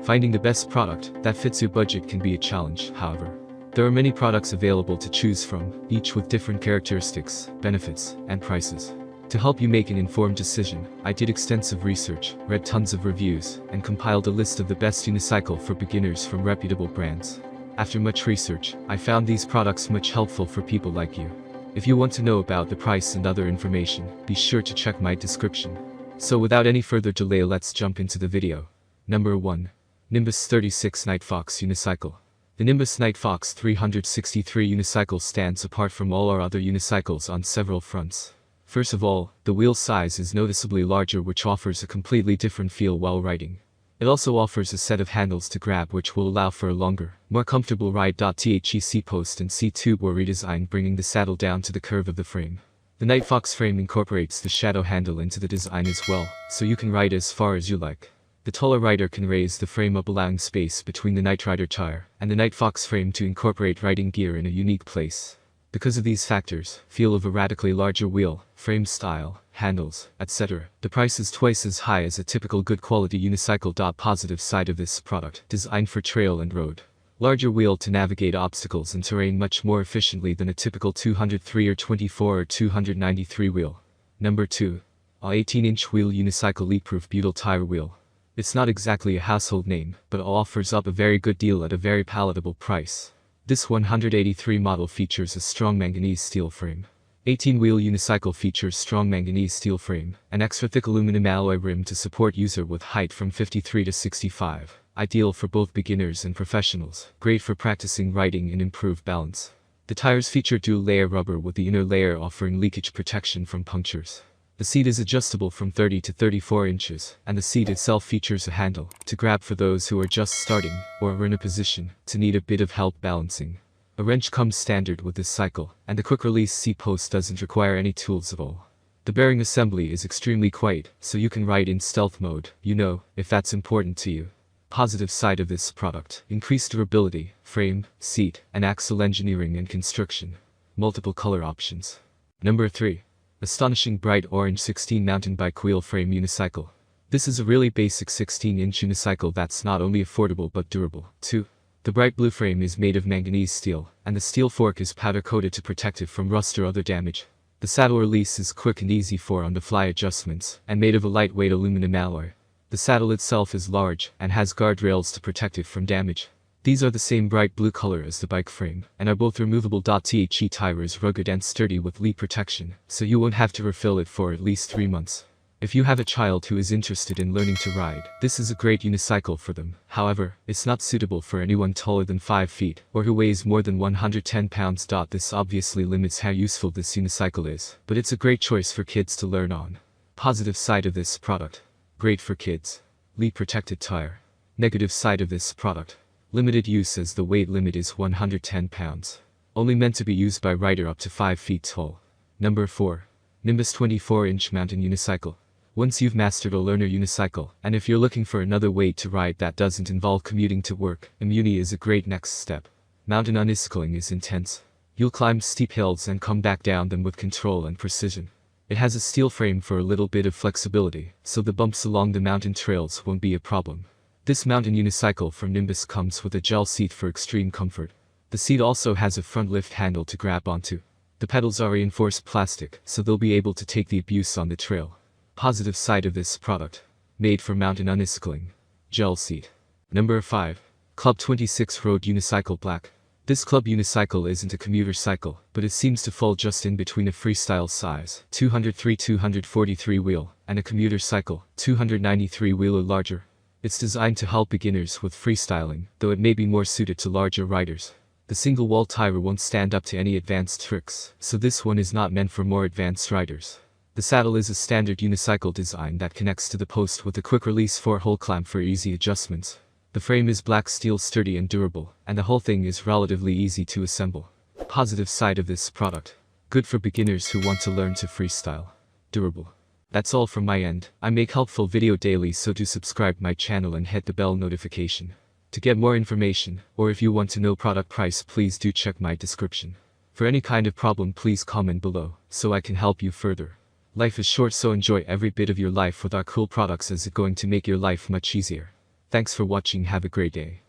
Finding the best product that fits your budget can be a challenge, however. There are many products available to choose from, each with different characteristics, benefits, and prices. To help you make an informed decision, I did extensive research, read tons of reviews, and compiled a list of the best unicycle for beginners from reputable brands. After much research, I found these products much helpful for people like you. If you want to know about the price and other information, be sure to check my description. So without any further delay, let's jump into the video. Number 1. Nimbus 36 Night Fox Unicycle. The Nimbus Night Fox 363 unicycle stands apart from all our other unicycles on several fronts. First of all, the wheel size is noticeably larger, which offers a completely different feel while riding. It also offers a set of handles to grab which will allow for a longer, more comfortable ride. The seat post and seat tube were redesigned, bringing the saddle down to the curve of the frame. The Night Fox frame incorporates the shadow handle into the design as well, so you can ride as far as you like. The taller rider can raise the frame up, allowing space between the Night Rider tire and the Night Fox frame to incorporate riding gear in a unique place. Because of these factors, feel of a radically larger wheel, frame style, handles, etc., the price is twice as high as a typical good quality unicycle. Positive side of this product: designed for trail and road. Larger wheel to navigate obstacles and terrain much more efficiently than a typical 203 or 24 or 293 wheel. Number 2. A 18-inch wheel unicycle leak-proof butyl tire wheel. It's not exactly a household name, but it offers up a very good deal at a very palatable price. This 183 model features a strong manganese steel frame. 18-wheel unicycle features strong manganese steel frame, an extra thick aluminum alloy rim to support user with height from 53 to 65. Ideal for both beginners and professionals, great for practicing riding and improved balance. The tires feature dual-layer rubber, with the inner layer offering leakage protection from punctures. The seat is adjustable from 30 to 34 inches, and the seat itself features a handle to grab for those who are just starting or are in a position to need a bit of help balancing. A wrench comes standard with this cycle, and the quick-release seat post doesn't require any tools at all. The bearing assembly is extremely quiet, so you can ride in stealth mode, if that's important to you. Positive side of this product: increased durability, frame, seat, and axle engineering and construction. Multiple color options. Number 3. Astonishing bright orange 16 mountain bike wheel frame unicycle. This is a really basic 16-inch unicycle that's not only affordable but durable, too. The bright blue frame is made of manganese steel, and the steel fork is powder-coated to protect it from rust or other damage. The saddle release is quick and easy for on-the-fly adjustments, and made of a lightweight aluminum alloy. The saddle itself is large, and has guardrails to protect it from damage. These are the same bright blue color as the bike frame, and are both removable. The tire is rugged and sturdy with leak protection, so you won't have to refill it for at least 3 months. If you have a child who is interested in learning to ride, this is a great unicycle for them. However, it's not suitable for anyone taller than 5 feet, or who weighs more than 110 pounds. This obviously limits how useful this unicycle is, but it's a great choice for kids to learn on. Positive side of this product: great for kids. Leak protected tire. Negative side of this product: limited use as the weight limit is 110 pounds. Only meant to be used by rider up to 5 feet tall. Number 4. Nimbus 24-inch mountain unicycle. Once you've mastered a learner unicycle, and if you're looking for another way to ride that doesn't involve commuting to work, a Muni is a great next step. Mountain unicycling is intense. You'll climb steep hills and come back down them with control and precision. It has a steel frame for a little bit of flexibility, so the bumps along the mountain trails won't be a problem. This mountain unicycle from Nimbus comes with a gel seat for extreme comfort. The seat also has a front lift handle to grab onto. The pedals are reinforced plastic, so they'll be able to take the abuse on the trail. Positive side of this product: made for mountain unicycling. Gel seat. Number 5. Club 26 Road Unicycle Black. This club unicycle isn't a commuter cycle, but it seems to fall just in between a freestyle size 203-243 wheel and a commuter cycle 293 wheel or larger. It's designed to help beginners with freestyling, though it may be more suited to larger riders. The single wall tire won't stand up to any advanced tricks, so this one is not meant for more advanced riders. The saddle is a standard unicycle design that connects to the post with a quick-release 4-hole clamp for easy adjustments. The frame is black steel, sturdy and durable, and the whole thing is relatively easy to assemble. Positive side of this product: good for beginners who want to learn to freestyle. Durable. That's all from my end. I make helpful video daily, so do subscribe my channel and hit the bell notification. To get more information, or if you want to know product price, please do check my description. For any kind of problem, please comment below, so I can help you further. Life is short, so enjoy every bit of your life with our cool products, as it's going to make your life much easier. Thanks for watching. Have a great day.